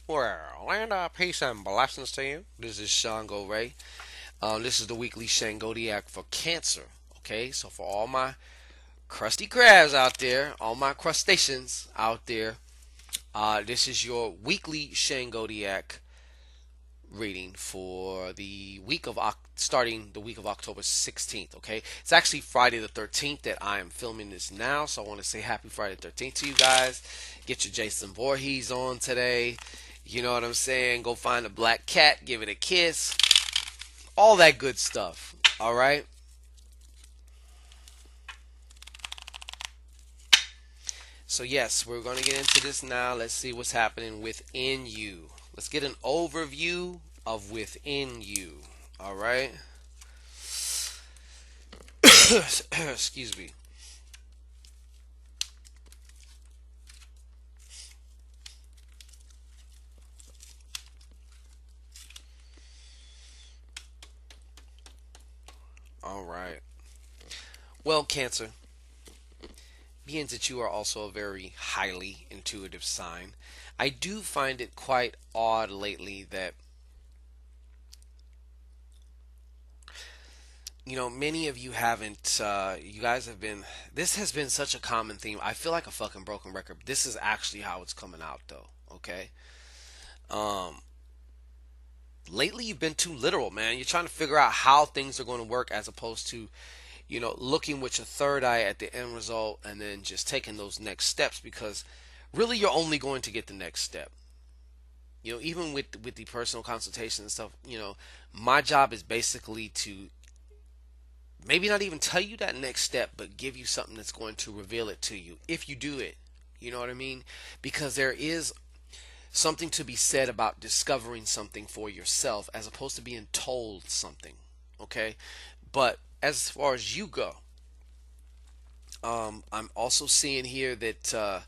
Well, and peace and blessings to you. This is ShanGO Ray. This is the weekly Shangodiac for Cancer. Okay, so for all my crusty crabs out there, all my crustaceans out there, this is your weekly Shangodiac reading for the week of starting the week of October 16th. Okay, it's actually Friday the 13th that I am filming this now, so I want to say happy Friday the 13th to you guys. Get your Jason Voorhees on today. You know what I'm saying? Go find a black cat, give it a kiss, all that good stuff. All right. So yes, we're going to get into this now. Let's see what's happening within you. Let's get an overview of within you. All right. Excuse me. All right. Well, Cancer, being that you are also a very highly intuitive sign, I do find it quite odd lately that many of you haven't. You guys have been. This has been such a common theme. I feel like a fucking broken record. This is actually how it's coming out, though. Okay. Um, lately you've been too literal, man. You're trying to figure out how things are going to work as opposed to, looking with your third eye at the end result and then just taking those next steps because really you're only going to get the next step. Even with the personal consultation and stuff, my job is basically to maybe not even tell you that next step, but give you something that's going to reveal it to you if you do it. You know what I mean? Because there is something to be said about discovering something for yourself as opposed to being told something. Okay? But as far as you go, I'm also seeing here that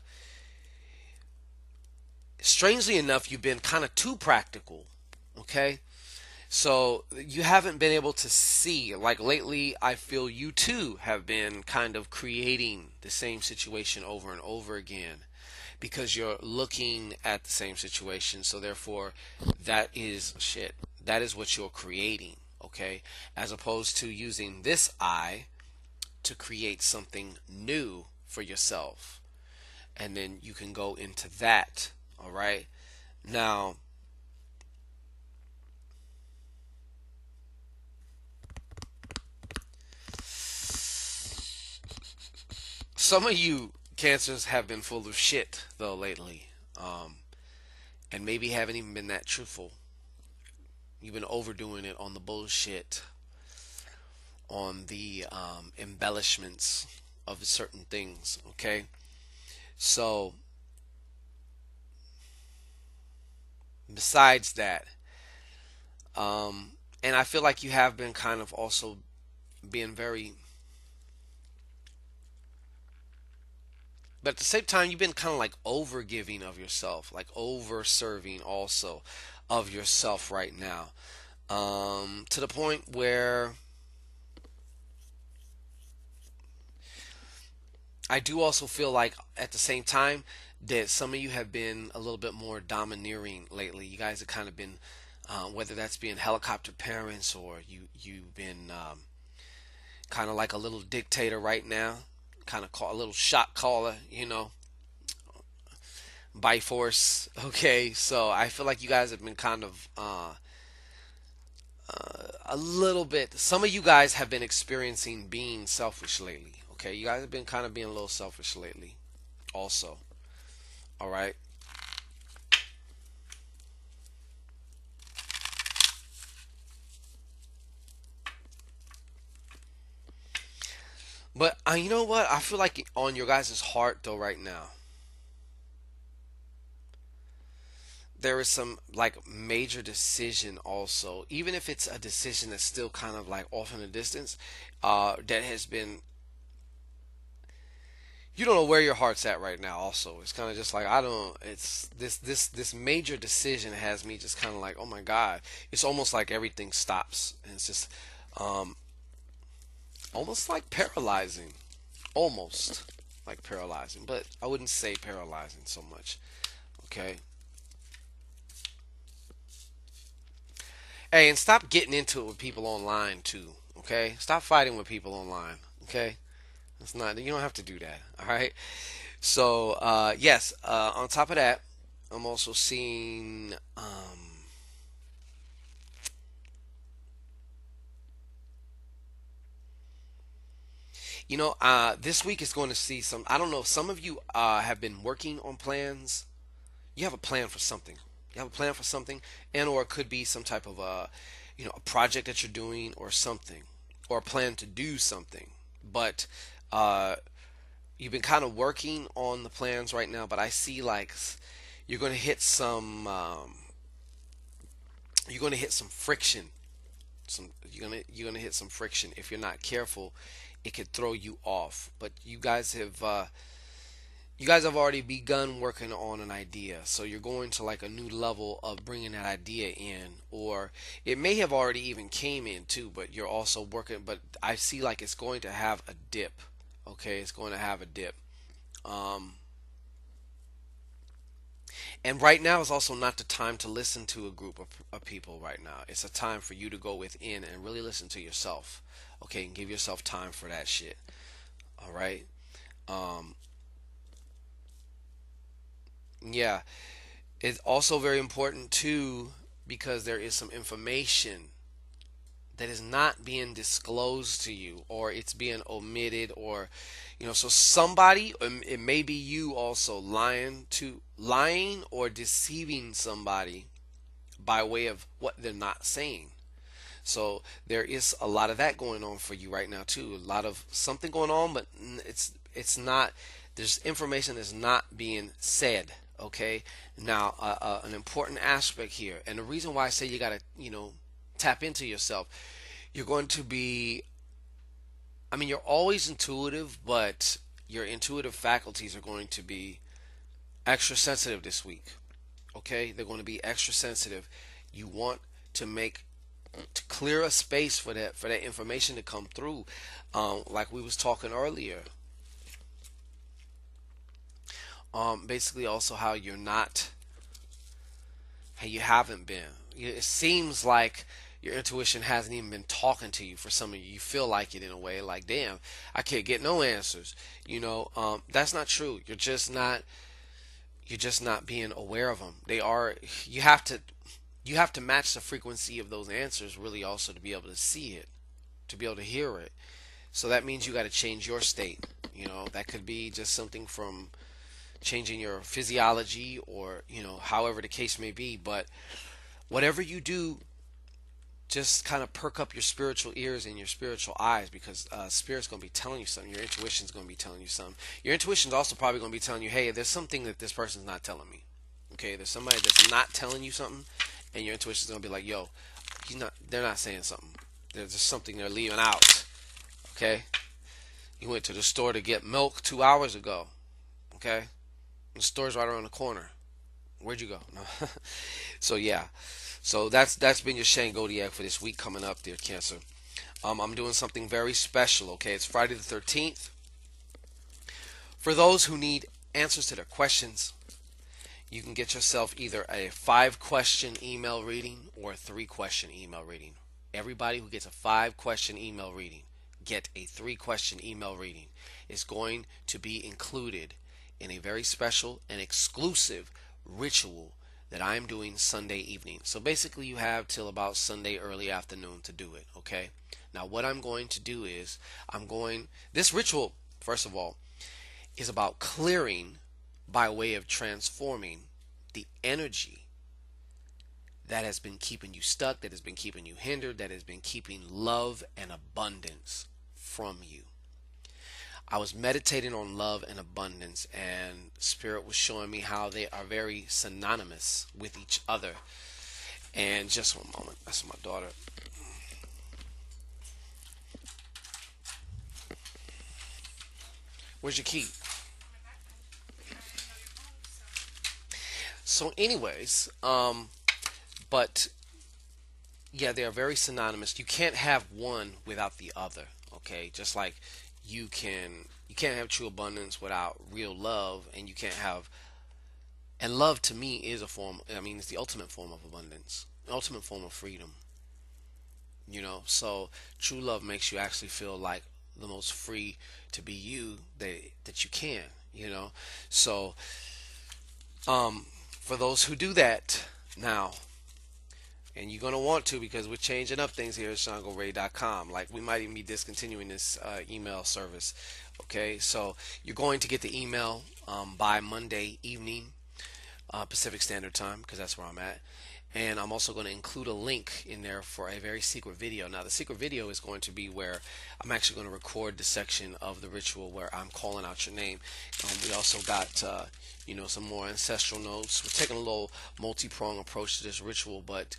strangely enough, you've been kind of too practical. Okay? So you haven't been able to see, like lately, I feel you too have been kind of creating the same situation over and over again because you're looking at the same situation. So therefore, that is shit. That is what you're creating, okay? As opposed to using this eye to create something new for yourself. And then you can go into that, all right? Now, some of you cancers have been full of shit though lately, and maybe haven't even been that truthful. You've been overdoing it on the bullshit, on the embellishments of certain things. Okay, so besides that, and I feel like you have been kind of also being very, but at the same time, you've been kind of like over giving of yourself, like over serving also of yourself right now, to the point where I do also feel like at the same time that some of you have been a little bit more domineering lately. You guys have kind of been, whether that's being helicopter parents or you've been kind of like a little dictator right now, kind of call a little shot caller, by force. Okay, so I feel like you guys have been kind of a little bit. Some of you guys have been experiencing being selfish lately. Okay, you guys have been kind of being a little selfish lately, also. All right. But you know what? I feel like on your guys' heart though right now, there is some like major decision also. Even if it's a decision that's still kind of like off in the distance, that has been you don't know where your heart's at right now also. It's kind of just like I don't it's this major decision has me just kind of like, "Oh my God." It's almost like everything stops and it's just um almost like paralyzing. Almost like paralyzing, but I wouldn't say paralyzing so much. Okay? Hey, and stop getting into it with people online too. Okay, stop fighting with people online. Okay, it's not. You don't have to do that. All right. So yes. On top of that, I'm also seeing. This week is going to see some. I don't know. Some of you have been working on plans. You have a plan for something. You have a plan for something, and or it could be some type of a project that you're doing or something, or a plan to do something. But uh, you've been kind of working on the plans right now. But I see like you're going to hit some. You're going to hit some friction. You're gonna hit some friction if you're not careful. It could throw you off. But you guys have already begun working on an idea, so you're going to like a new level of bringing that idea in, or it may have already even came in too, but you're also working. But I see like it's going to have a dip. Okay, it's going to have a dip. um, and right now is also not the time to listen to a group of people. Right now it's a time for you to go within and really listen to yourself. Okay, and give yourself time for that shit. All right. um, yeah. It's also very important too, because there is some information that is not being disclosed to you, or it's being omitted, or so somebody, it may be you also lying or deceiving somebody by way of what they're not saying. So there is a lot of that going on for you right now too. A lot of something going on, but it's not. There's information that's not being said. Okay. Now, an important aspect here, and the reason why I say you gotta tap into yourself. You're going to be. I mean, you're always intuitive, but your intuitive faculties are going to be extra sensitive this week. Okay, they're going to be extra sensitive. You want to make to clear a space for that information to come through. Like we was talking earlier. Basically, also how you're not, how you haven't been. It seems like your intuition hasn't even been talking to you. For some of you, you feel like it in a way, like damn, I can't get no answers. That's not true. You're just not. You're just not being aware of them. They are. You have to. You have to match the frequency of those answers really also to be able to see it, to be able to hear it. So that means you got to change your state. That could be just something from changing your physiology, or however the case may be. But whatever you do, just kind of perk up your spiritual ears and your spiritual eyes, because spirit's going to be telling you something. Your intuition's going to be telling you something. Your intuition's also probably going to be telling you, hey, there's something that this person's not telling me. Okay, there's somebody that's not telling you something, and your intuition's going to be like, yo, they're not saying something. There's just something they're leaving out. Okay, you went to the store to get milk 2 hours ago. Okay, the store's right around the corner. Where'd you go? No. So yeah, so that's been your Shangodiac for this week coming up, dear Cancer. I'm doing something very special. Okay, it's Friday the 13th. For those who need answers to their questions, you can get yourself either a 5-question email reading or a 3-question email reading. Everybody who gets a 5-question email reading, get a 3-question email reading. It's going to be included in a very special and exclusive ritual that I'm doing Sunday evening. So basically you have till about Sunday early afternoon to do it, okay? Now what I'm going to do is this ritual, first of all, is about clearing by way of transforming the energy that has been keeping you stuck, that has been keeping you hindered, that has been keeping love and abundance from you. I was meditating on love and abundance, and Spirit was showing me how they are very synonymous with each other. And just one moment, that's my daughter. Where's your key? So, anyways, but yeah, they are very synonymous. You can't have one without the other. Okay, just like you can't have true abundance without real love, and you can't have and love to me is a form. I mean, it's the ultimate form of abundance, the ultimate form of freedom. So true love makes you actually feel like the most free to be you that you can. So for those who do that now, and you're going to want to, because we're changing up things here at ShanGoRay.com. Like, we might even be discontinuing this email service. Okay, so you're going to get the email by Monday evening, Pacific Standard Time, because that's where I'm at. And I'm also going to include a link in there for a very secret video. Now, the secret video is going to be where I'm actually going to record the section of the ritual where I'm calling out your name. We also got, some more ancestral notes. We're taking a little multi-prong approach to this ritual, but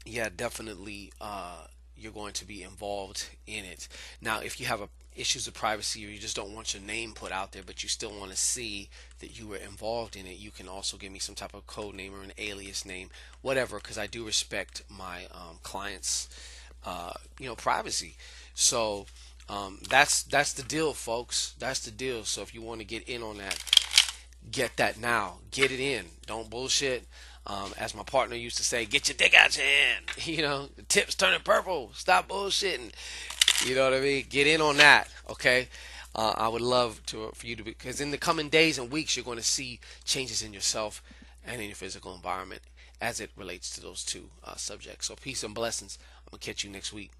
yeah, definitely you're going to be involved in it. Now, if you have issues of privacy, or you just don't want your name put out there, but you still want to see that you were involved in it, you can also give me some type of code name or an alias name, whatever, because I do respect my clients' privacy. So that's the deal, folks. That's the deal. So if you want to get in on that, get that now. Get it in. Don't bullshit. As my partner used to say, get your dick out your hand. The tip's turning purple. Stop bullshitting. You know what I mean? Get in on that, okay? I would love for you to, because in the coming days and weeks, you're going to see changes in yourself and in your physical environment as it relates to those two subjects. So peace and blessings. I'm going to catch you next week.